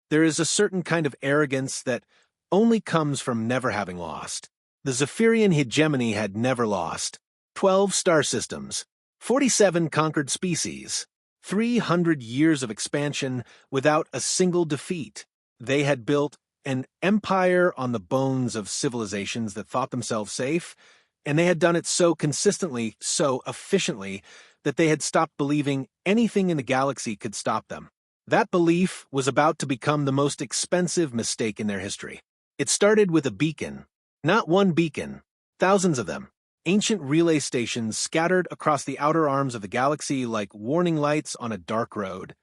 There is a certain kind of arrogance that only comes from never having lost. The Zaphirian Hegemony had never lost. 12 star systems, 47 conquered species, 300 years of expansion without a single defeat. They had built an empire on the bones of civilizations that thought themselves safe, and they had done it so consistently, so efficiently, that they had stopped believing anything in the galaxy could stop them. That belief was about to become the most expensive mistake in their history. It started with a beacon. Not one beacon, thousands of them. Ancient relay stations scattered across the outer arms of the galaxy like warning lights on a dark road,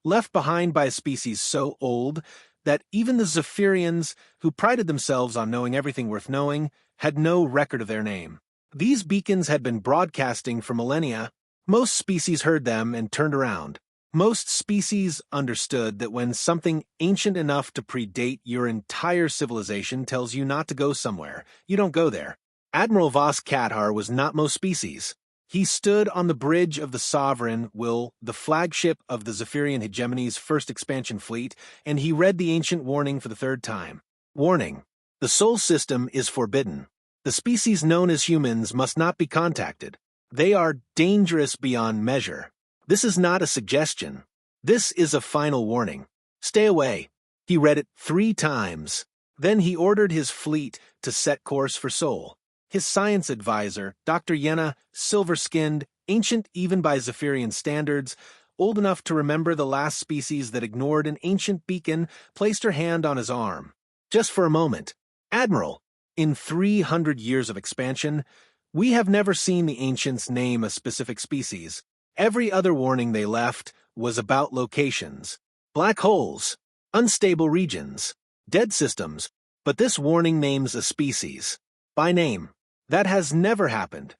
left behind by a species so old that even the Zaphirians, who prided themselves on knowing everything worth knowing, had no record of their name. These beacons had been broadcasting for millennia. Most species heard them and turned around. Most species understood that when something ancient enough to predate your entire civilization tells you not to go somewhere, you don't go there. Admiral Voss Kathar was not most species. He stood on the bridge of the Sovereign Will, the flagship of the Zaphirian Hegemony's first expansion fleet, and he read the ancient warning for the third time. Warning: the Sol system is forbidden. The species known as humans must not be contacted. They are dangerous beyond measure. This is not a suggestion. This is a final warning. Stay away. He read it 3 times. Then he ordered his fleet to set course for Sol. His science advisor, Dr. Yenna, silver-skinned, ancient even by Zaphirian standards, old enough to remember the last species that ignored an ancient beacon, placed her hand on his arm. Just for a moment. Admiral, in 300 years of expansion, we have never seen the ancients name a specific species. Every other warning they left was about locations. Black holes, unstable regions, dead systems, but this warning names a species. By name. That has never happened.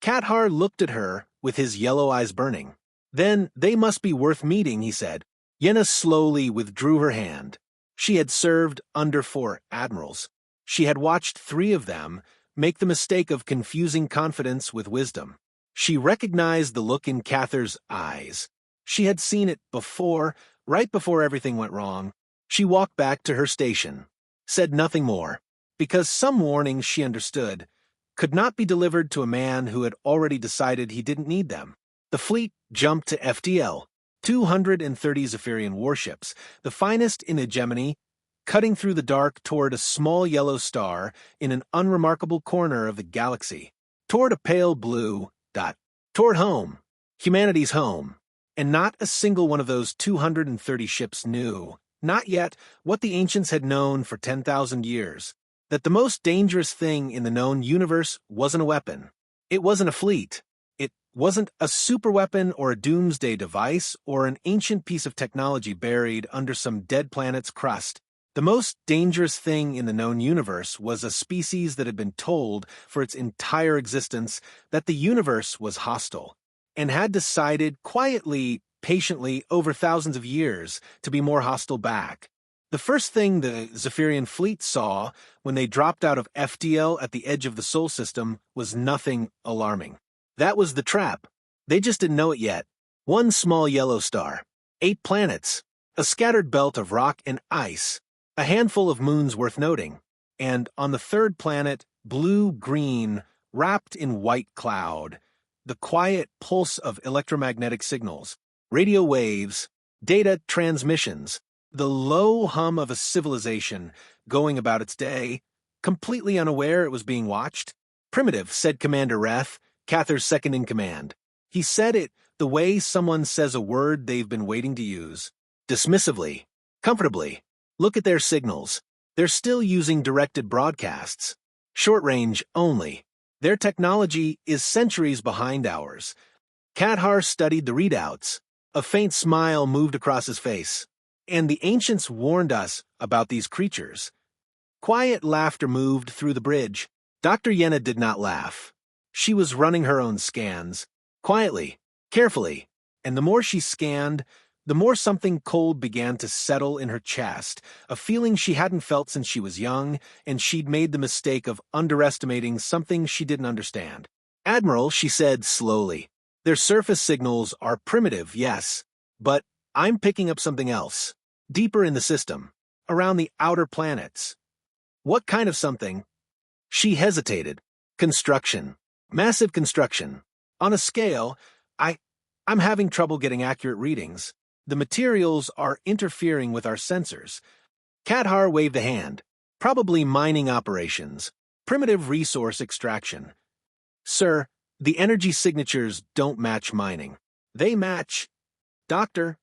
Kathar looked at her with his yellow eyes burning. Then they must be worth meeting, he said. Yenna slowly withdrew her hand. She had served under 4 admirals. She had watched 3 of them make the mistake of confusing confidence with wisdom. She recognized the look in Kathar's eyes. She had seen it before, right before everything went wrong. She walked back to her station, said nothing more, because some warnings, she understood, could not be delivered to a man who had already decided he didn't need them. The fleet jumped to FDL, 230 Zaphirian warships, the finest in hegemony, cutting through the dark toward a small yellow star in an unremarkable corner of the galaxy, toward a pale blue dot, toward home, humanity's home. And not a single one of those 230 ships knew, not yet, what the ancients had known for 10,000 years, that the most dangerous thing in the known universe wasn't a weapon. It wasn't a fleet. It wasn't a superweapon or a doomsday device or an ancient piece of technology buried under some dead planet's crust. The most dangerous thing in the known universe was a species that had been told for its entire existence that the universe was hostile, and had decided quietly, patiently, over thousands of years to be more hostile back. The first thing the Zaphirian fleet saw when they dropped out of FDL at the edge of the Sol system was nothing alarming. That was the trap. They just didn't know it yet. 1 small yellow star, 8 planets, a scattered belt of rock and ice, a handful of moons worth noting, and on the 3rd planet, blue-green, wrapped in white cloud, the quiet pulse of electromagnetic signals, radio waves, data transmissions, the low hum of a civilization going about its day, completely unaware it was being watched. Primitive, said Commander Reth, Kathar's second-in-command. He said it the way someone says a word they've been waiting to use. Dismissively, comfortably. Look at their signals. They're still using directed broadcasts. Short range only. Their technology is centuries behind ours. Kathar studied the readouts. A faint smile moved across his face. And the ancients warned us about these creatures. Quiet laughter moved through the bridge. Dr. Yenna did not laugh. She was running her own scans. Quietly, carefully. And the more she scanned, the more something cold began to settle in her chest, a feeling she hadn't felt since she was young, and she'd made the mistake of underestimating something she didn't understand. Admiral, she said slowly, their surface signals are primitive, yes, but I'm picking up something else. deeper in the system, around the outer planets. What kind of something? She hesitated. Construction. Massive construction. On a scale, I'm having trouble getting accurate readings. The materials are interfering with our sensors. Kathar waved a hand. Probably mining operations. Primitive resource extraction. Sir, the energy signatures don't match mining. They match. Doctor.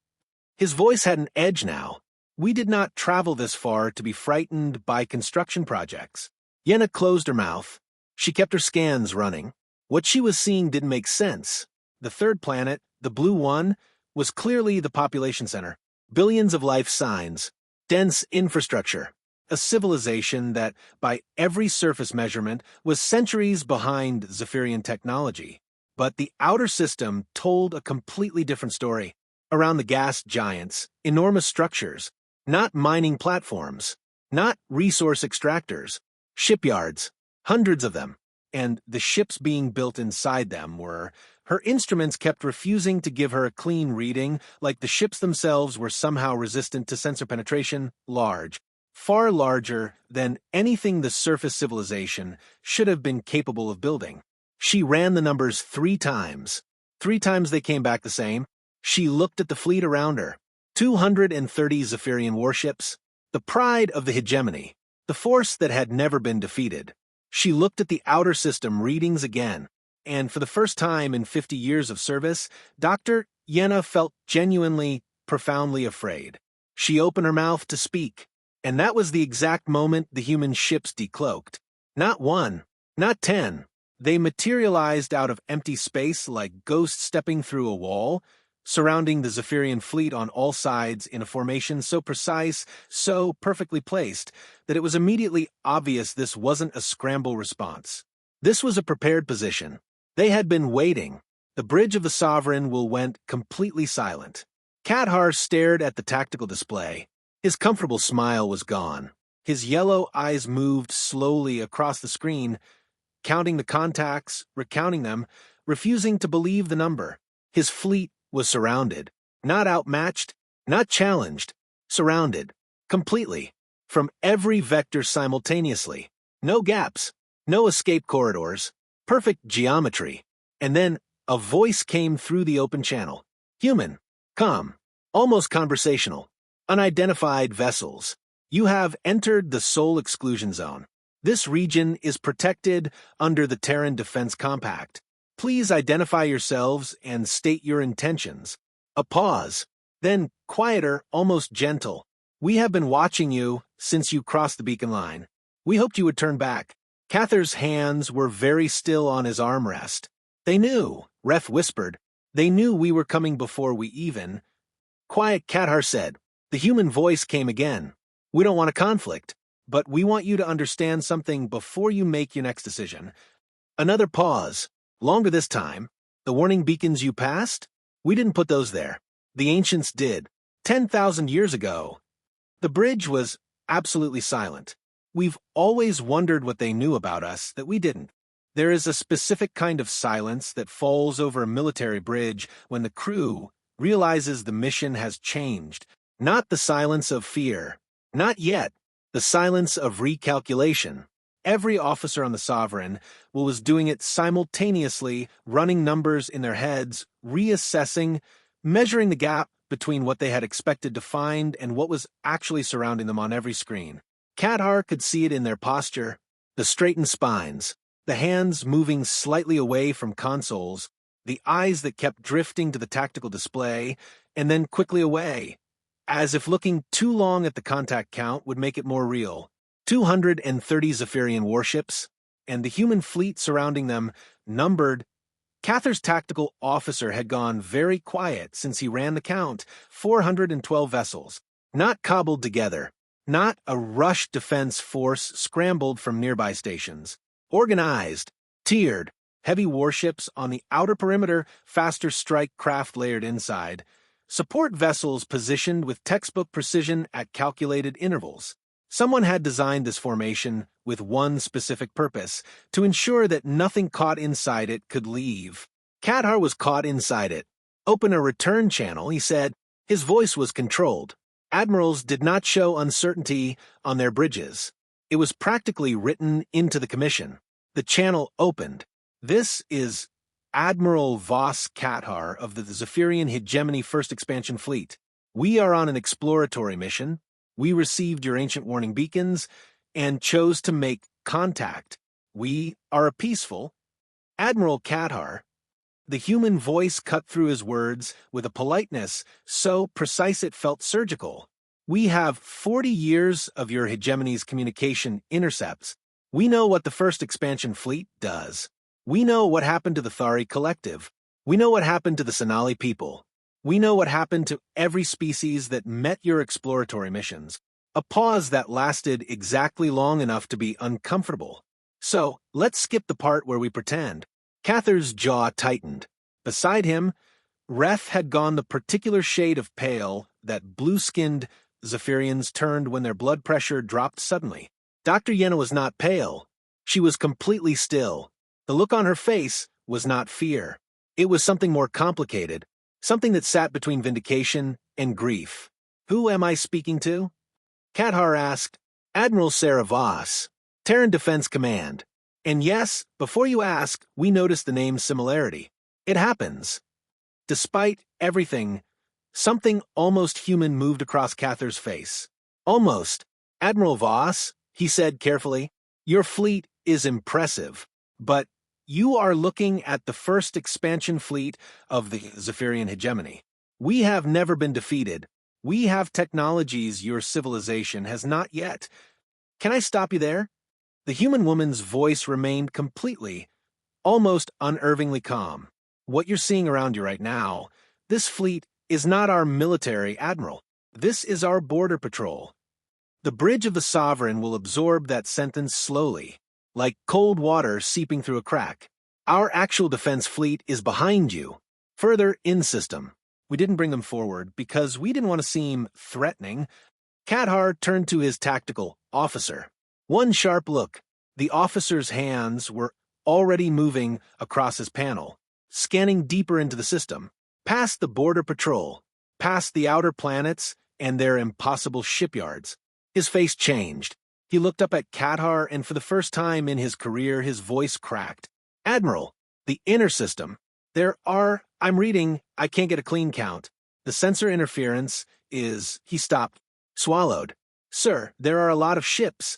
His voice had an edge now. We did not travel this far to be frightened by construction projects. Yenna closed her mouth. She kept her scans running. What she was seeing didn't make sense. The third planet, the blue one, was clearly the population center. Billions of life signs. Dense infrastructure. A civilization that, by every surface measurement, was centuries behind Zaphirian technology. But the outer system told a completely different story. Around the gas giants, enormous structures, not mining platforms, not resource extractors, shipyards, hundreds of them, and the ships being built inside them were. Her instruments kept refusing to give her a clean reading, like the ships themselves were somehow resistant to sensor penetration, large, far larger than anything the surface civilization should have been capable of building. She ran the numbers 3 times. 3 times they came back the same. She looked at the fleet around her. 230 Zaphirian warships, the pride of the hegemony, the force that had never been defeated. She looked at the outer system readings again, and for the first time in 50 years of service, Dr. Yenna felt genuinely, profoundly afraid. She opened her mouth to speak, and that was the exact moment the human ships decloaked. Not 1, not 10. They materialized out of empty space like ghosts stepping through a wall, surrounding the Zaphirian fleet on all sides in a formation so precise, so perfectly placed, that it was immediately obvious this wasn't a scramble response. This was a prepared position. They had been waiting. The bridge of the Sovereign went completely silent. Kathar stared at the tactical display. His comfortable smile was gone. His yellow eyes moved slowly across the screen, counting the contacts, recounting them, refusing to believe the number. His fleet was surrounded, not outmatched, not challenged, surrounded, completely, from every vector simultaneously. No gaps, no escape corridors, perfect geometry. And then a voice came through the open channel. Human, calm, almost conversational, unidentified vessels. You have entered the Sol Exclusion Zone. This region is protected under the Terran Defense Compact. Please identify yourselves and state your intentions. A pause. Then, quieter, almost gentle. We have been watching you since you crossed the beacon line. We hoped you would turn back. Kathar's hands were very still on his armrest. They knew, Ref whispered. They knew we were coming before we even. Quiet, Kathar said. The human voice came again. We don't want a conflict, but we want you to understand something before you make your next decision. Another pause. Longer this time. The warning beacons you passed? We didn't put those there. The ancients did. 10,000 years ago. The bridge was absolutely silent. We've always wondered what they knew about us that we didn't. There is a specific kind of silence that falls over a military bridge when the crew realizes the mission has changed. Not the silence of fear. Not yet. The silence of recalculation. Every officer on the Sovereign was doing it simultaneously, running numbers in their heads, reassessing, measuring the gap between what they had expected to find and what was actually surrounding them on every screen. Kathar could see it in their posture, the straightened spines, the hands moving slightly away from consoles, the eyes that kept drifting to the tactical display, and then quickly away, as if looking too long at the contact count would make it more real. 230 Zaphirian warships, and the human fleet surrounding them, numbered. Kathar's tactical officer had gone very quiet since he ran the count. 412 vessels, not cobbled together, not a rush defense force scrambled from nearby stations. Organized, tiered, heavy warships on the outer perimeter, faster strike craft layered inside, support vessels positioned with textbook precision at calculated intervals. Someone had designed this formation with one specific purpose, to ensure that nothing caught inside it could leave. Kathar was caught inside it. Open a return channel, he said. His voice was controlled. Admirals did not show uncertainty on their bridges. It was practically written into the commission. The channel opened. This is Admiral Voss Kathar of the Zaphirian Hegemony First Expansion Fleet. We are on an exploratory mission. We received your ancient warning beacons and chose to make contact. We are a peaceful. Admiral Kathar. The human voice cut through his words with a politeness so precise it felt surgical. We have 40 years of your hegemony's communication intercepts. We know what the First Expansion Fleet does. We know what happened to the Thari Collective. We know what happened to the Sonali people. We know what happened to every species that met your exploratory missions. A pause that lasted exactly long enough to be uncomfortable. So, let's skip the part where we pretend. Kathar's jaw tightened. Beside him, Reth had gone the particular shade of pale that blue-skinned Zaphirians turned when their blood pressure dropped suddenly. Dr. Yenna was not pale. She was completely still. The look on her face was not fear. It was something more complicated, something that sat between vindication and grief. Who am I speaking to? Kathar asked. Admiral Sarah Voss, Terran Defense Command. And yes, before you ask, we noticed the name's similarity. It happens. Despite everything, something almost human moved across Kathar's face. Almost. Admiral Voss, he said carefully, your fleet is impressive, but you are looking at the first expansion fleet of the Zaphirian Hegemony. We have never been defeated. We have technologies your civilization has not yet. Can I stop you there? The human woman's voice remained completely, almost unnervingly calm. What you're seeing around you right now, this fleet is not our military admiral. This is our border patrol. The bridge of the Sovereign will absorb that sentence slowly, like cold water seeping through a crack. Our actual defense fleet is behind you, further in system. We didn't bring them forward because we didn't want to seem threatening. Kathar turned to his tactical officer. One sharp look. The officer's hands were already moving across his panel, scanning deeper into the system, past the border patrol, past the outer planets and their impossible shipyards. His face changed. He looked up at Kathar, and for the first time in his career, his voice cracked. Admiral, the inner system. I'm reading, I can't get a clean count. The sensor interference is, he stopped, swallowed. Sir, there are a lot of ships.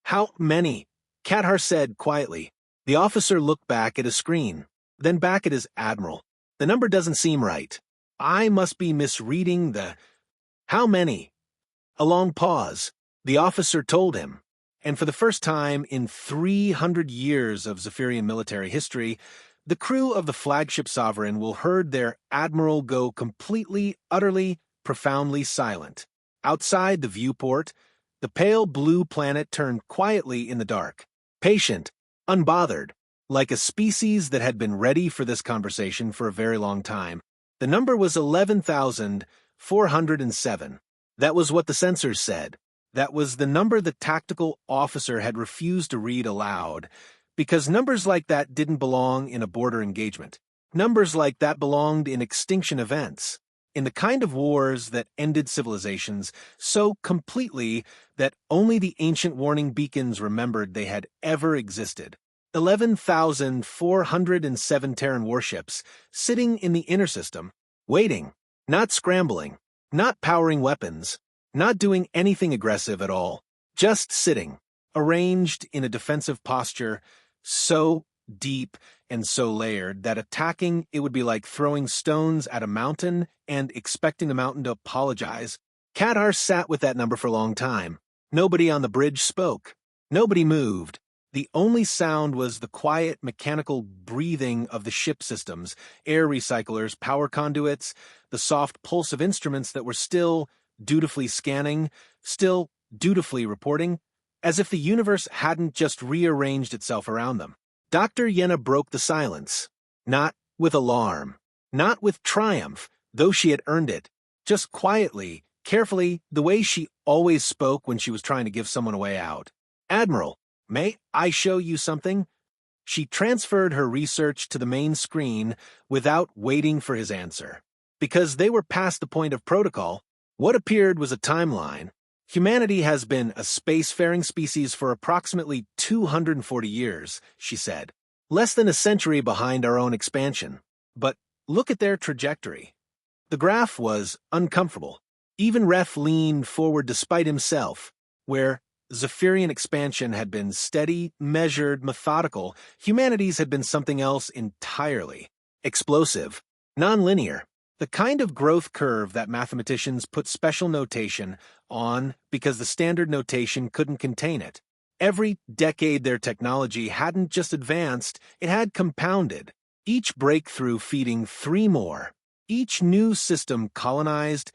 How many? Kathar said quietly. The officer looked back at his screen, then back at his admiral. The number doesn't seem right. I must be misreading the... How many? A long pause. The officer told him, and for the first time in 300 years of Zaphirian military history, the crew of the flagship Sovereign will heard their admiral go completely, utterly, profoundly silent. Outside the viewport, the pale blue planet turned quietly in the dark, patient, unbothered, like a species that had been ready for this conversation for a very long time. The number was 11,407. That was what the sensors said. That was the number the tactical officer had refused to read aloud, because numbers like that didn't belong in a border engagement. Numbers like that belonged in extinction events, in the kind of wars that ended civilizations so completely that only the ancient warning beacons remembered they had ever existed. 11,407 Terran warships sitting in the inner system, waiting, not scrambling, not powering weapons, not doing anything aggressive at all, just sitting, arranged in a defensive posture, so deep and so layered that attacking it would be like throwing stones at a mountain and expecting the mountain to apologize. Kathar sat with that number for a long time. Nobody on the bridge spoke. Nobody moved. The only sound was the quiet mechanical breathing of the ship systems, air recyclers, power conduits, the soft pulse of instruments that were still dutifully scanning, still dutifully reporting, as if the universe hadn't just rearranged itself around them. Dr. Yenna broke the silence, not with alarm, not with triumph, though she had earned it, just quietly, carefully, the way she always spoke when she was trying to give someone a way out. Admiral, may I show you something? She transferred her research to the main screen without waiting for his answer. Because they were past the point of protocol, What appeared was a timeline. Humanity has been a spacefaring species for approximately 240 years, she said. Less than a century behind our own expansion. But look at their trajectory. The graph was uncomfortable. Even Ref leaned forward despite himself, where Zaphirian expansion had been steady, measured, methodical. Humanity's had been something else entirely. Explosive, non-linear. The kind of growth curve that mathematicians put special notation on because the standard notation couldn't contain it. Every decade their technology hadn't just advanced, it had compounded, each breakthrough feeding three more. Each new system colonized,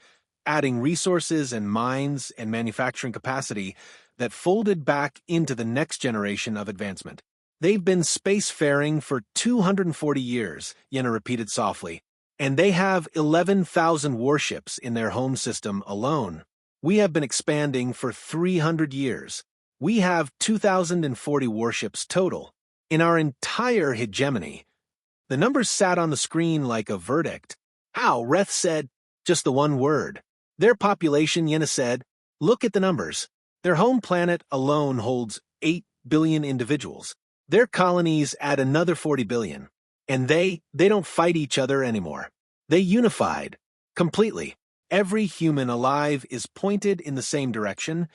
adding resources and mines and manufacturing capacity that folded back into the next generation of advancement. They've been spacefaring for 240 years, Yenna repeated softly. And they have 11,000 warships in their home system alone. We have been expanding for 300 years. We have 2,040 warships total. In our entire hegemony. The numbers sat on the screen like a verdict. How? Reth said, just the one word. Their population, Yenna said, look at the numbers. Their home planet alone holds 8 billion individuals. Their colonies add another 40 billion. And they don't fight each other anymore. They unified. Completely. Every human alive is pointed in the same direction.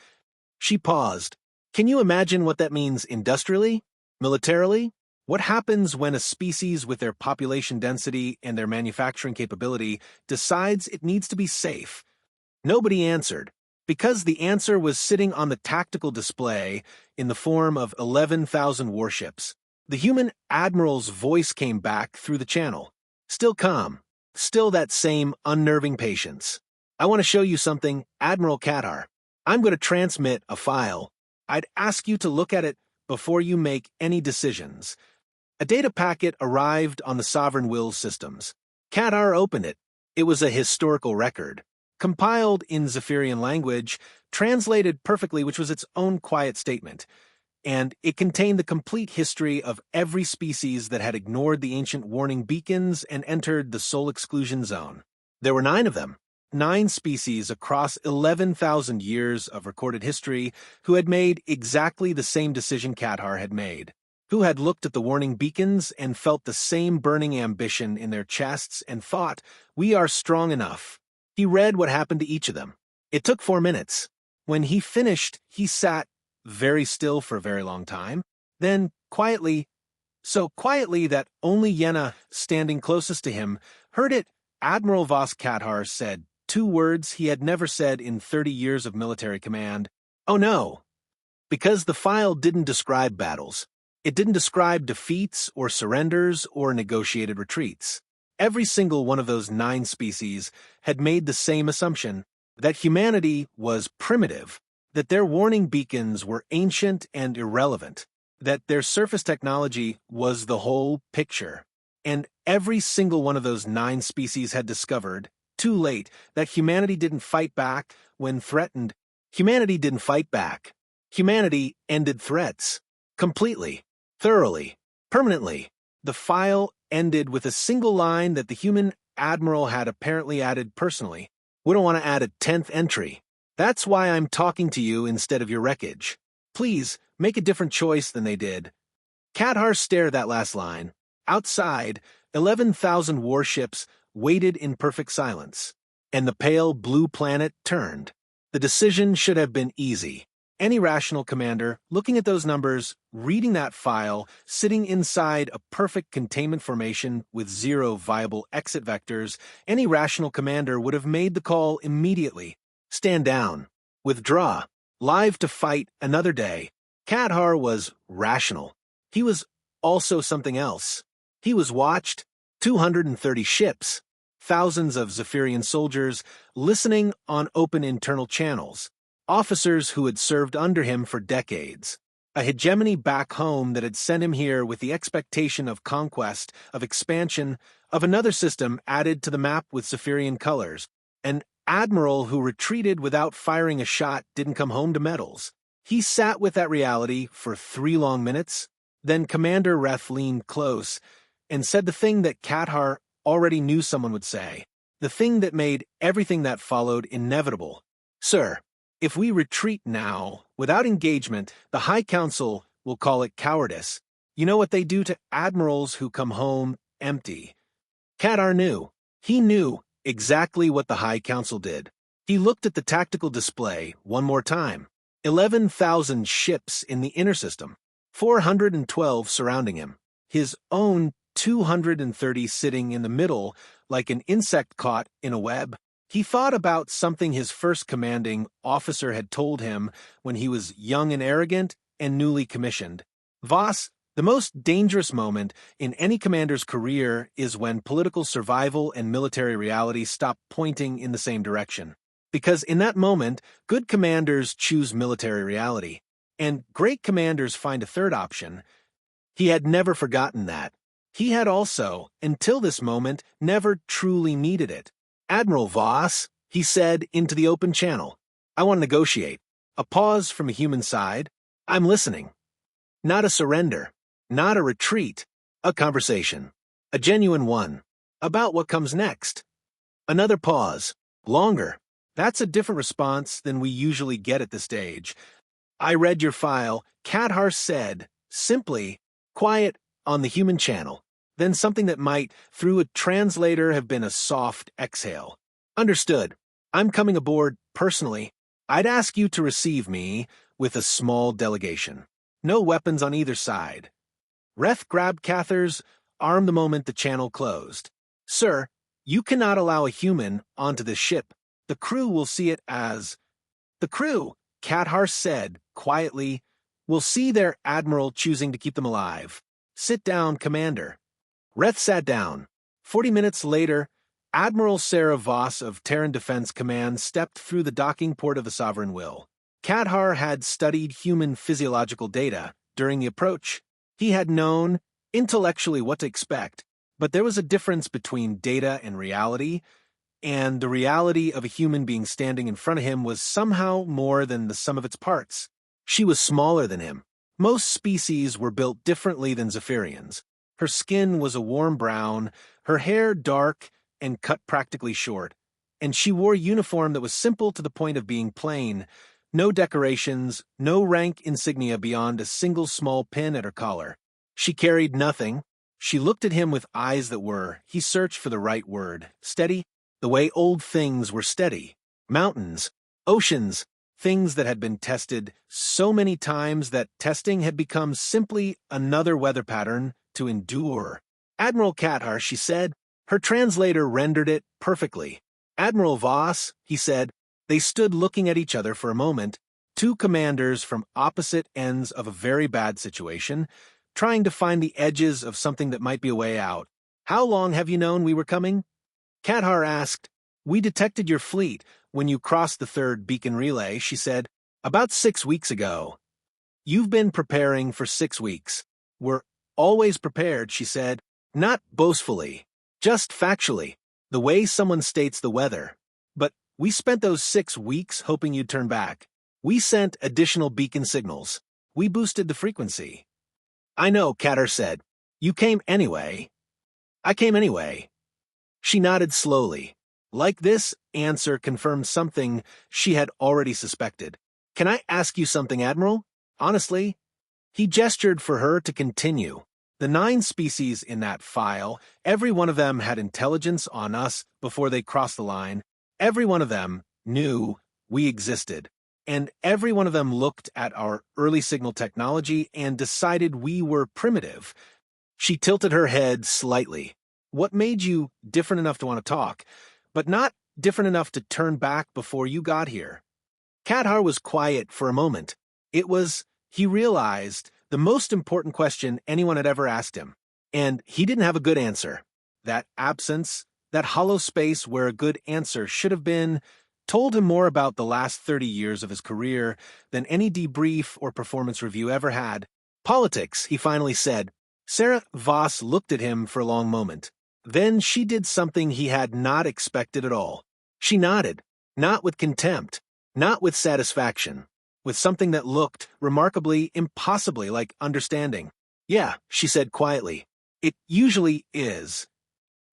She paused. Can you imagine what that means industrially? Militarily? What happens when a species with their population density and their manufacturing capability decides it needs to be safe? Nobody answered, because the answer was sitting on the tactical display in the form of 11,000 warships. The human Admiral's voice came back through the channel. Still calm. Still that same unnerving patience. I want to show you something, Admiral Kathar. I'm going to transmit a file. I'd ask you to look at it before you make any decisions. A data packet arrived on the Sovereign Will systems. Kathar opened it. It was a historical record. Compiled in Zaphirian language, translated perfectly, which was its own quiet statement. And it contained the complete history of every species that had ignored the ancient warning beacons and entered the soul exclusion zone. There were 9 of them, 9 species across 11,000 years of recorded history who had made exactly the same decision Kathar had made, who had looked at the warning beacons and felt the same burning ambition in their chests and thought, we are strong enough. He read what happened to each of them. It took 4 minutes. When he finished, he sat very still for a very long time, then quietly, so quietly that only Yenna, standing closest to him, heard it. Admiral Voss Kathar said 2 words he had never said in 30 years of military command. Oh no! Because the file didn't describe battles. It didn't describe defeats or surrenders or negotiated retreats. Every single one of those 9 species had made the same assumption, that humanity was primitive, that their warning beacons were ancient and irrelevant, that their surface technology was the whole picture. And every single one of those 9 species had discovered, too late, that humanity didn't fight back when threatened. Humanity didn't fight back. Humanity ended threats. Completely. Thoroughly. Permanently. The file ended with a single line that the human admiral had apparently added personally. We don't want to add a 10th entry. That's why I'm talking to you instead of your wreckage. Please, make a different choice than they did. Kathar stared at that last line. Outside, 11,000 warships waited in perfect silence, and the pale blue planet turned. The decision should have been easy. Any rational commander, looking at those numbers, reading that file, sitting inside a perfect containment formation with 0 viable exit vectors, any rational commander would have made the call immediately. Stand down. Withdraw. Live to fight another day. Kathar was rational. He was also something else. He was watched. 230 ships. Thousands of Zaphirian soldiers listening on open internal channels. Officers who had served under him for decades. A hegemony back home that had sent him here with the expectation of conquest, of expansion, of another system added to the map with Zaphirian colors. An admiral who retreated without firing a shot didn't come home to medals. He sat with that reality for 3 long minutes. Then Commander Reth leaned close and said the thing that Kathar already knew someone would say. the thing that made everything that followed inevitable. Sir, if we retreat now, without engagement, the High Council will call it cowardice. You know what they do to admirals who come home empty. Kathar knew. He knew exactly what the High Council did. He looked at the tactical display one more time. 11,000 ships in the inner system, 412 surrounding him, his own 230 sitting in the middle like an insect caught in a web. He thought about something his first commanding officer had told him when he was young and arrogant and newly commissioned. Voss, the most dangerous moment in any commander's career is when political survival and military reality stop pointing in the same direction. Because in that moment, good commanders choose military reality, and great commanders find a third option. He had never forgotten that. He had also, until this moment, never truly needed it. Admiral Voss, he said into the open channel, I want to negotiate. A pause from a human side. I'm listening. Not a surrender. Not a retreat. A conversation. A genuine one. About what comes next. Another pause. Longer. That's a different response than we usually get at this stage. I read your file, Kathar said, simply, quiet on the human channel, then something that might, through a translator, have been a soft exhale. Understood. I'm coming aboard personally. I'd ask you to receive me with a small delegation. No weapons on either side. Reth grabbed Kathar's arm the moment the channel closed. Sir, you cannot allow a human onto this ship. The crew will see it as... The crew, Kathar said, quietly, will see their admiral choosing to keep them alive. Sit down, Commander. Reth sat down. 40 minutes later, Admiral Sarah Voss of Terran Defense Command stepped through the docking port of the Sovereign Will. Kathar had studied human physiological data during the approach. He had known intellectually what to expect, but there was a difference between data and reality, and the reality of a human being standing in front of him was somehow more than the sum of its parts. She was smaller than him. Most species were built differently than Zaphirians. Her skin was a warm brown, her hair dark and cut practically short, and she wore a uniform that was simple to the point of being plain. No decorations, no rank insignia beyond a single small pin at her collar. She carried nothing. She looked at him with eyes that were, he searched for the right word, steady, the way old things were steady. Mountains, oceans, things that had been tested so many times that testing had become simply another weather pattern to endure. Admiral Kathar, she said. Her translator rendered it perfectly. Admiral Voss, he said. They stood looking at each other for a moment, two commanders from opposite ends of a very bad situation, trying to find the edges of something that might be a way out. How long have you known we were coming? Kathar asked. We detected your fleet when you crossed the third beacon relay, she said. About 6 weeks ago. You've been preparing for 6 weeks. We're always prepared, she said. Not boastfully, just factually, the way someone states the weather. But we spent those 6 weeks hoping you'd turn back. We sent additional beacon signals. We boosted the frequency. I know, Kathar said. You came anyway. I came anyway. She nodded slowly. Like this answer confirmed something she had already suspected. Can I ask you something, Admiral? Honestly? He gestured for her to continue. The 9 species in that file, every one of them had intelligence on us before they crossed the line. Every one of them knew we existed. And every one of them looked at our early signal technology and decided we were primitive. She tilted her head slightly. What made you different enough to want to talk, but not different enough to turn back before you got here? Kathar was quiet for a moment. It was, he realized, the most important question anyone had ever asked him. And he didn't have a good answer. That absence, that hollow space where a good answer should have been, told him more about the last 30 years of his career than any debrief or performance review ever had. Politics, he finally said. Sarah Voss looked at him for a long moment. Then she did something he had not expected at all. She nodded, not with contempt, not with satisfaction, with something that looked remarkably, impossibly like understanding. Yeah, she said quietly. It usually is.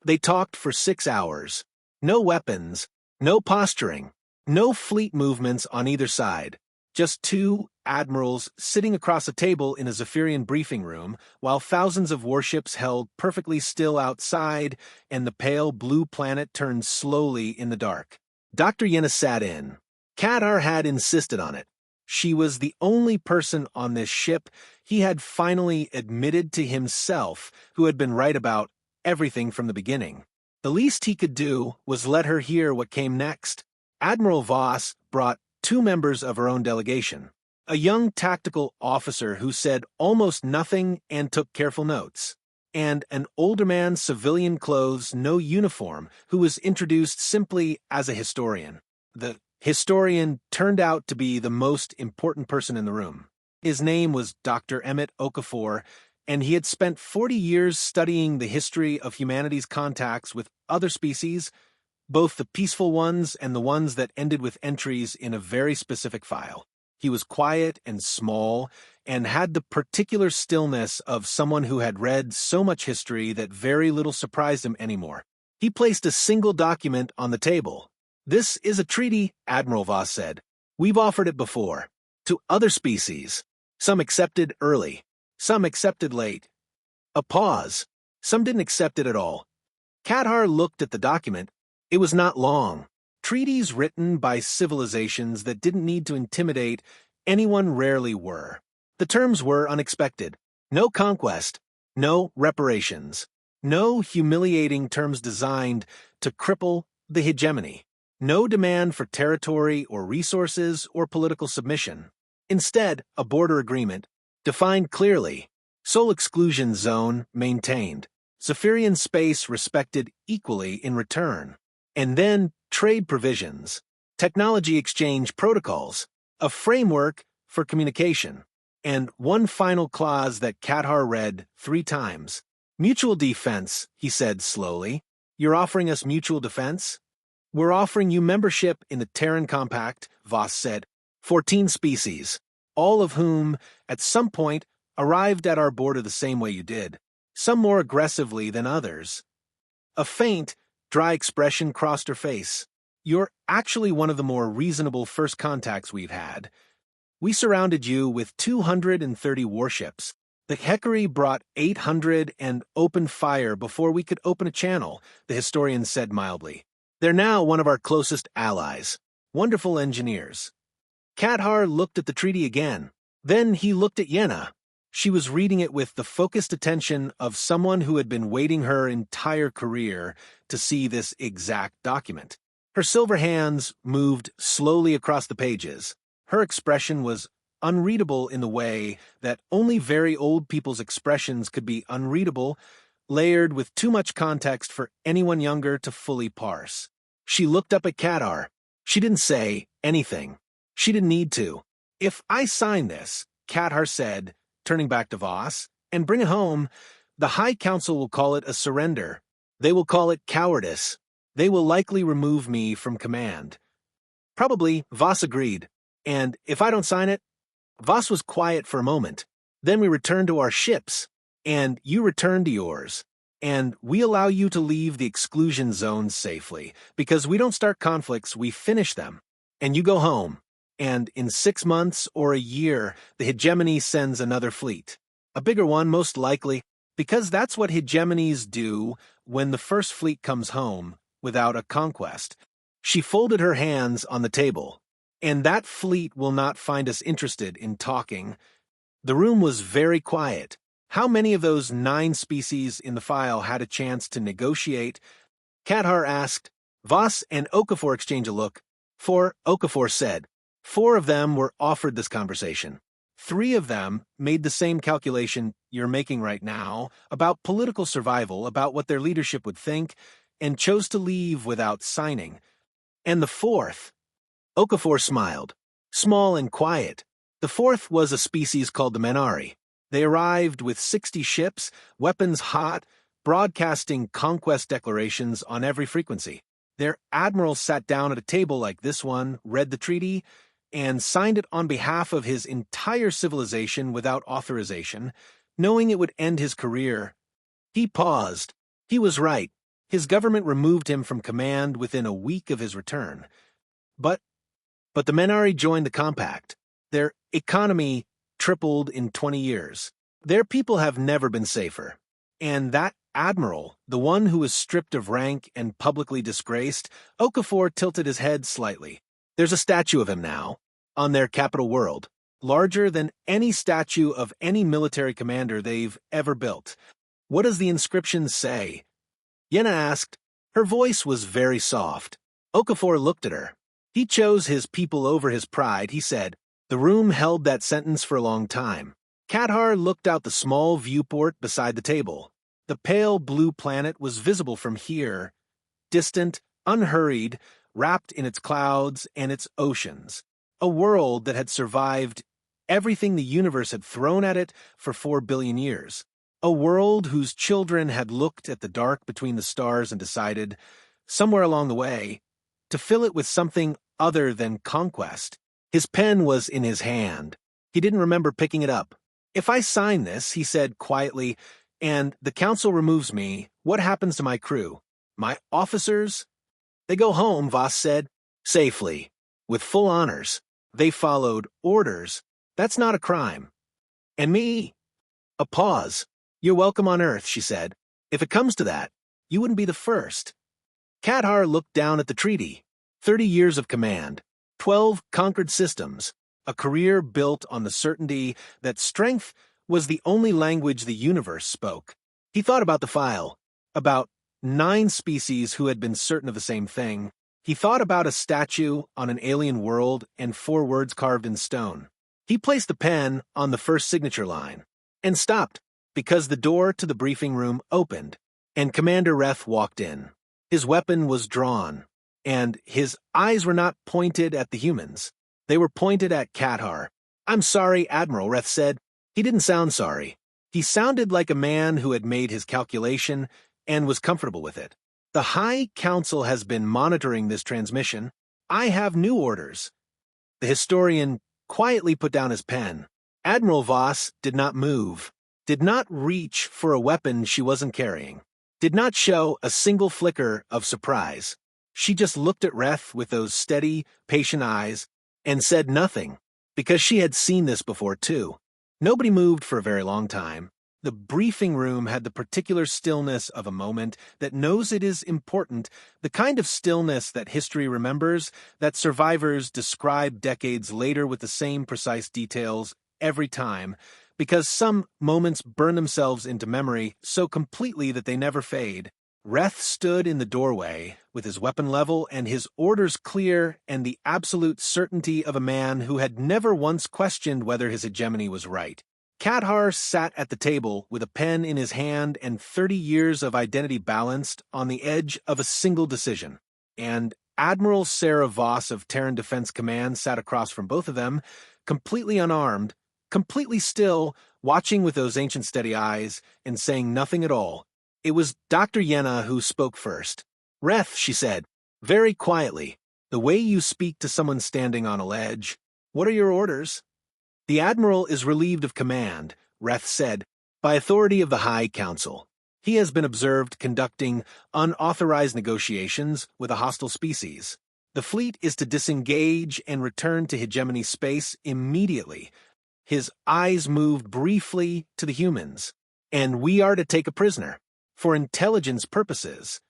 They talked for 6 hours. No weapons, no posturing, no fleet movements on either side. Just two admirals sitting across a table in a Zaphirian briefing room, while thousands of warships held perfectly still outside and the pale blue planet turned slowly in the dark. Dr. Yenna sat in. Kathar had insisted on it. She was the only person on this ship he had finally admitted to himself who had been right about everything from the beginning. The least he could do was let her hear what came next. Admiral Voss brought two members of her own delegation, a young tactical officer who said almost nothing and took careful notes, and an older man, civilian clothes, no uniform, who was introduced simply as a historian. The historian turned out to be the most important person in the room. His name was Dr. Emmett Okafor, and he had spent 40 years studying the history of humanity's contacts with other species, both the peaceful ones and the ones that ended with entries in a very specific file. He was quiet and small, and had the particular stillness of someone who had read so much history that very little surprised him anymore. He placed a single document on the table. "This is a treaty," Admiral Voss said. "We've offered it before. To other species. Some accepted early. Some accepted late." A pause. Some didn't accept it at all. Kathar looked at the document. It was not long. Treaties written by civilizations that didn't need to intimidate anyone rarely were. The terms were unexpected. No conquest. No reparations. No humiliating terms designed to cripple the hegemony. No demand for territory or resources or political submission. Instead, a border agreement, defined clearly. Sole exclusion zone maintained. Zaphirian space respected equally in return. And then trade provisions, technology exchange protocols, a framework for communication, and one final clause that Kathar read 3 times. "Mutual defense," he said slowly. "You're offering us mutual defense?" "We're offering you membership in the Terran Compact," Voss said. 14 species, all of whom, at some point, arrived at our border the same way you did, some more aggressively than others. A faint, dry expression crossed her face. "You're actually one of the more reasonable first contacts we've had. We surrounded you with 230 warships. The Hecary brought 800 and opened fire before we could open a channel," the historian said mildly. "They're now one of our closest allies. Wonderful engineers." Kathar looked at the treaty again. Then he looked at Yenna. She was reading it with the focused attention of someone who had been waiting her entire career to see this exact document. Her silver hands moved slowly across the pages. Her expression was unreadable in the way that only very old people's expressions could be unreadable, layered with too much context for anyone younger to fully parse. She looked up at Kathar. She didn't say anything. She didn't need to. "If I sign this," Kathar said, turning back to Voss, "and bring it home, the High Council will call it a surrender. They will call it cowardice. They will likely remove me from command." "Probably," Voss agreed. "And if I don't sign it?" Voss was quiet for a moment. "Then we return to our ships, and you return to yours. And we allow you to leave the exclusion zone safely, because we don't start conflicts, we finish them. And you go home. And in 6 months or a year, the hegemony sends another fleet. A bigger one, most likely, because that's what hegemonies do when the first fleet comes home, without a conquest." She folded her hands on the table. "And that fleet will not find us interested in talking." The room was very quiet. How many of those 9 species in the file had a chance to negotiate? Kathar asked. Voss and Okafor exchanged a look. Okafor said. 4 of them were offered this conversation. 3 of them made the same calculation you're making right now about political survival, about what their leadership would think, and chose to leave without signing. And the 4th, Okafor smiled, small and quiet. The 4th was a species called the Menari. They arrived with 60 ships, weapons hot, broadcasting conquest declarations on every frequency. Their admiral sat down at a table like this one, read the treaty, and signed it on behalf of his entire civilization without authorization, knowing it would end his career. He paused. He was right. His government removed him from command within a week of his return. But the Menari joined the compact. Their economy tripled in 20 years. Their people have never been safer. And that admiral, the one who was stripped of rank and publicly disgraced, Okafor tilted his head slightly. There's a statue of him now, on their capital world, larger than any statue of any military commander they've ever built. What does the inscription say? Yenna asked. Her voice was very soft. Okafor looked at her. He chose his people over his pride, he said. The room held that sentence for a long time. Kathar looked out the small viewport beside the table. The pale blue planet was visible from here, distant, unhurried, wrapped in its clouds and its oceans. A world that had survived everything the universe had thrown at it for 4 billion years. A world whose children had looked at the dark between the stars and decided, somewhere along the way, to fill it with something other than conquest. His pen was in his hand. He didn't remember picking it up. If I sign this, he said quietly, and the council removes me, what happens to my crew? My officers? They go home, Voss said. Safely. With full honors. They followed orders. That's not a crime. And me? A pause. You're welcome on Earth, she said. If it comes to that, you wouldn't be the first. Kathar looked down at the treaty. 30 years of command. 12 conquered systems. A career built on the certainty that strength was the only language the universe spoke. He thought about the file. About 9 species who had been certain of the same thing. He thought about a statue on an alien world and 4 words carved in stone. He placed the pen on the first signature line and stopped because the door to the briefing room opened and Commander Reth walked in. His weapon was drawn, and his eyes were not pointed at the humans. They were pointed at Kathar. I'm sorry, Admiral, Reth said. He didn't sound sorry. He sounded like a man who had made his calculation and was comfortable with it. The High Council has been monitoring this transmission. I have new orders. The historian quietly put down his pen. Admiral Voss did not move, did not reach for a weapon she wasn't carrying, did not show a single flicker of surprise. She just looked at Reth with those steady, patient eyes and said nothing, because she had seen this before too. Nobody moved for a very long time. The briefing room had the particular stillness of a moment that knows it is important, the kind of stillness that history remembers, that survivors describe decades later with the same precise details every time, because some moments burn themselves into memory so completely that they never fade. Reth stood in the doorway, with his weapon level and his orders clear and the absolute certainty of a man who had never once questioned whether his hegemony was right. Kathar sat at the table with a pen in his hand and 30 years of identity balanced on the edge of a single decision. And Admiral Sarah Voss of Terran Defense Command sat across from both of them, completely unarmed, completely still, watching with those ancient steady eyes and saying nothing at all. It was Dr. Yenna who spoke first. Reth, she said, very quietly, the way you speak to someone standing on a ledge. What are your orders? The Admiral is relieved of command, Reth said, by authority of the High Council. He has been observed conducting unauthorized negotiations with a hostile species. The fleet is to disengage and return to hegemony space immediately. His eyes moved briefly to the humans. And we are to take a prisoner. For intelligence purposes.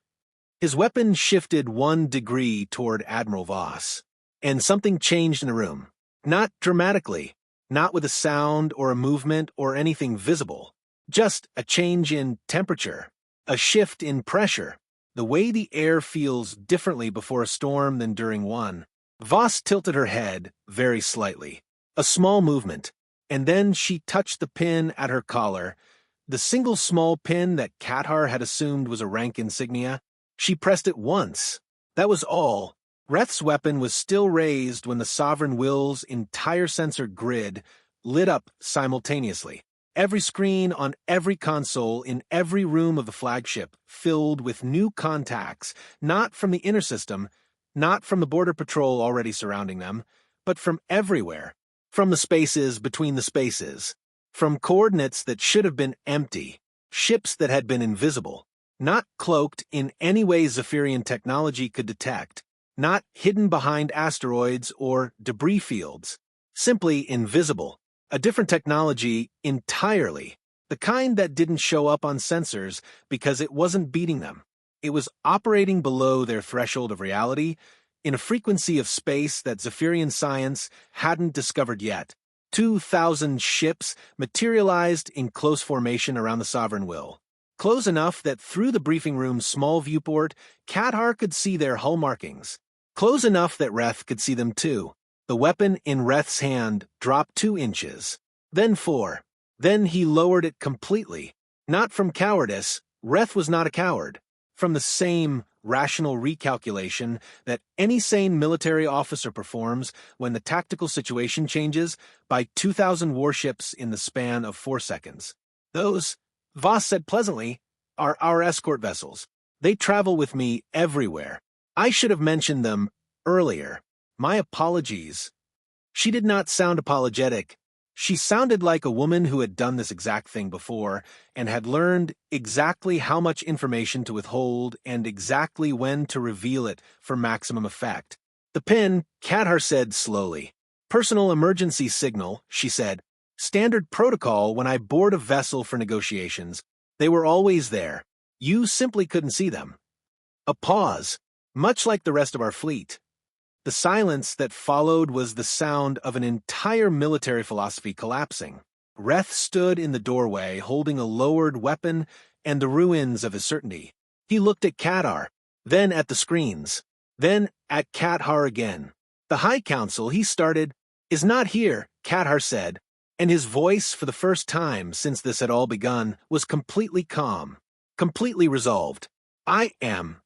His weapon shifted 1 degree toward Admiral Voss, and something changed in the room. Not dramatically, not with a sound or a movement or anything visible, just a change in temperature, a shift in pressure, the way the air feels differently before a storm than during one. Voss tilted her head very slightly, a small movement, and then she touched the pin at her collar. The single small pin that Kathar had assumed was a rank insignia. She pressed it once. That was all. Reth's weapon was still raised when the Sovereign Will's entire sensor grid lit up simultaneously. Every screen on every console in every room of the flagship filled with new contacts, not from the inner system, not from the border patrol already surrounding them, but from everywhere, from the spaces between the spaces. From coordinates that should have been empty, ships that had been invisible. Not cloaked in any way Zaphirian technology could detect, not hidden behind asteroids or debris fields. Simply invisible. A different technology entirely. The kind that didn't show up on sensors because it wasn't beating them. It was operating below their threshold of reality, in a frequency of space that Zaphirian science hadn't discovered yet. 2,000 ships materialized in close formation around the Sovereign Will. Close enough that through the briefing room's small viewport, Kathar could see their hull markings. Close enough that Reth could see them too. The weapon in Reth's hand dropped 2 inches, then 4. Then he lowered it completely. Not from cowardice, Reth was not a coward. From the same rational recalculation that any sane military officer performs when the tactical situation changes by 2,000 warships in the span of 4 seconds. Those, Voss said pleasantly, are our escort vessels. They travel with me everywhere. I should have mentioned them earlier. My apologies. She did not sound apologetic. She sounded like a woman who had done this exact thing before and had learned exactly how much information to withhold and exactly when to reveal it for maximum effect. The pin, Kathar said slowly. Personal emergency signal, she said. Standard protocol when I board a vessel for negotiations. They were always there. You simply couldn't see them. A pause, much like the rest of our fleet. The silence that followed was the sound of an entire military philosophy collapsing. Reth stood in the doorway holding a lowered weapon and the ruins of his certainty. He looked at Kathar, then at the screens, then at Kathar again. The High Council, he started, is not here, Kathar said, and his voice, for the first time since this had all begun, was completely calm, completely resolved. I am.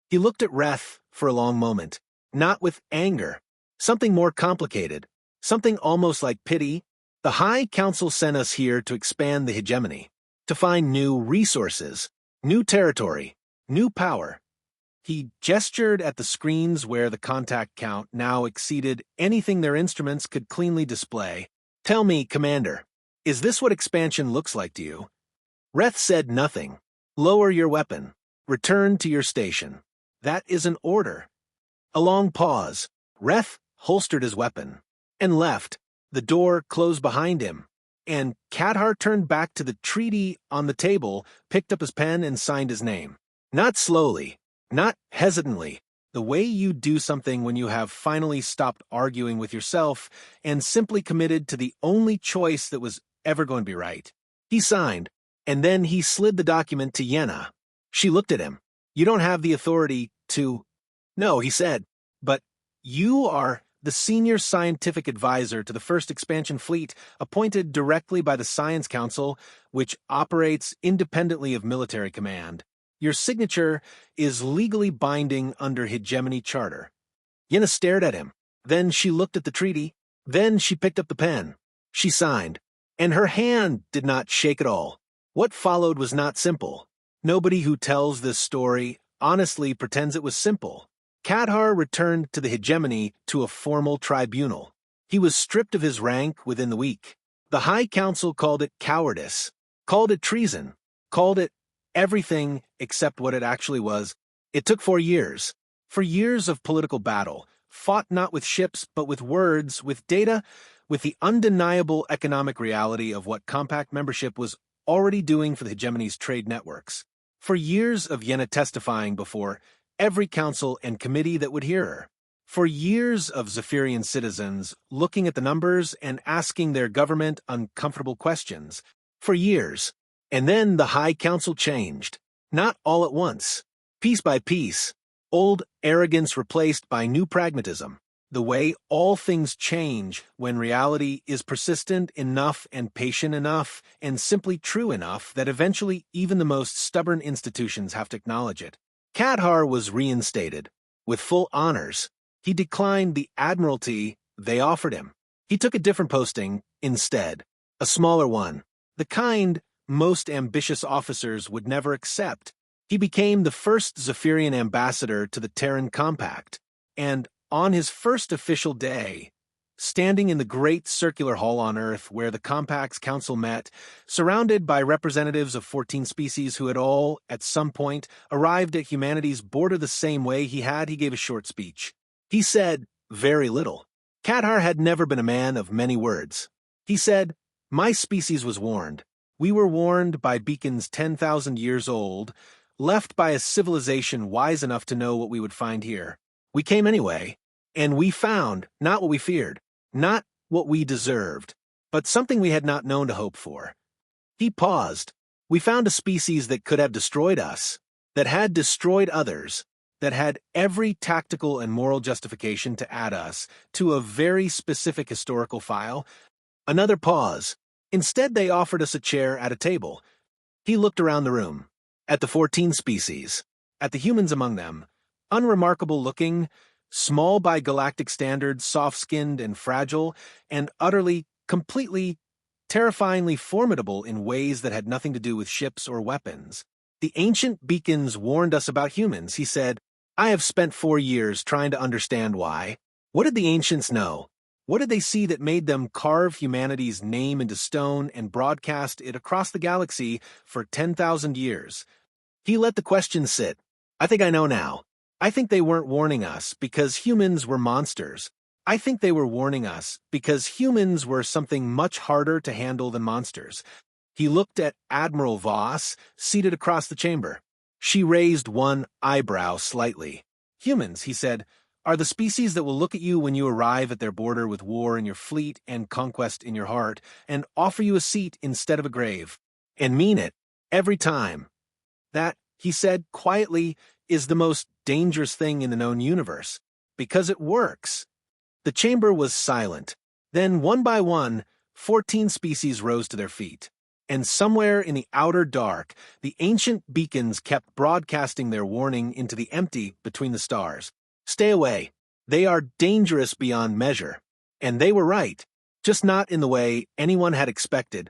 He looked at Reth for a long moment. Not with anger, something more complicated, something almost like pity. The High Council sent us here to expand the hegemony, to find new resources, new territory, new power. He gestured at the screens where the contact count now exceeded anything their instruments could cleanly display. Tell me, Commander, is this what expansion looks like to you? Reth said nothing. Lower your weapon. Return to your station. That is an order. A long pause. Reth holstered his weapon and left. The door closed behind him, and Kathar turned back to the treaty on the table, picked up his pen, and signed his name. Not slowly, not hesitantly, the way you do something when you have finally stopped arguing with yourself and simply committed to the only choice that was ever going to be right. He signed, and then he slid the document to Yenna. She looked at him. You don't have the authority to... No, he said, but you are the senior scientific advisor to the first expansion fleet appointed directly by the Science Council, which operates independently of military command. Your signature is legally binding under Hegemony Charter. Yenna stared at him. Then she looked at the treaty. Then she picked up the pen. She signed, and her hand did not shake at all. What followed was not simple. Nobody who tells this story honestly pretends it was simple. Kathar returned to the hegemony to a formal tribunal. He was stripped of his rank within the week. The High Council called it cowardice, called it treason, called it everything except what it actually was. It took 4 years. For years of political battle, fought not with ships but with words, with data, with the undeniable economic reality of what compact membership was already doing for the hegemony's trade networks. For years of Yenna testifying before every council and committee that would hear her. For years of Zaphirian citizens looking at the numbers and asking their government uncomfortable questions. For years. And then the High Council changed. Not all at once. Piece by piece. Old arrogance replaced by new pragmatism. The way all things change when reality is persistent enough and patient enough and simply true enough that eventually even the most stubborn institutions have to acknowledge it. Kathar was reinstated, with full honors. He declined the admiralty they offered him. He took a different posting instead, a smaller one, the kind most ambitious officers would never accept. He became the first Zaphirian ambassador to the Terran Compact, and on his first official day, standing in the great circular hall on Earth where the Compact's council met, surrounded by representatives of 14 species who had all, at some point, arrived at humanity's border the same way he gave a short speech. He said very little. Kathar had never been a man of many words. He said, "My species was warned. We were warned by beacons 10,000 years old, left by a civilization wise enough to know what we would find here. We came anyway, and we found not what we feared, not what we deserved, but something we had not known to hope for." He paused. "We found a species that could have destroyed us, that had destroyed others, that had every tactical and moral justification to add us to a very specific historical file." Another pause. Instead, they offered us a chair at a table. He looked around the room, at the 14 species, at the humans among them, unremarkable looking, small by galactic standards, soft-skinned and fragile, and utterly, completely, terrifyingly formidable in ways that had nothing to do with ships or weapons. "The ancient beacons warned us about humans," he said. "I have spent 4 years trying to understand why. What did the ancients know? What did they see that made them carve humanity's name into stone and broadcast it across the galaxy for 10,000 years?" He let the question sit. "I think I know now. I think they weren't warning us because humans were monsters. I think they were warning us because humans were something much harder to handle than monsters." He looked at Admiral Voss, seated across the chamber. She raised one eyebrow slightly. "Humans," he said, "are the species that will look at you when you arrive at their border with war in your fleet and conquest in your heart, and offer you a seat instead of a grave. And mean it, every time. That," he said quietly, "is the most dangerous thing in the known universe, because it works." The chamber was silent. Then, one by one, 14 species rose to their feet. And somewhere in the outer dark, the ancient beacons kept broadcasting their warning into the empty between the stars. "Stay away. They are dangerous beyond measure." And they were right, just not in the way anyone had expected.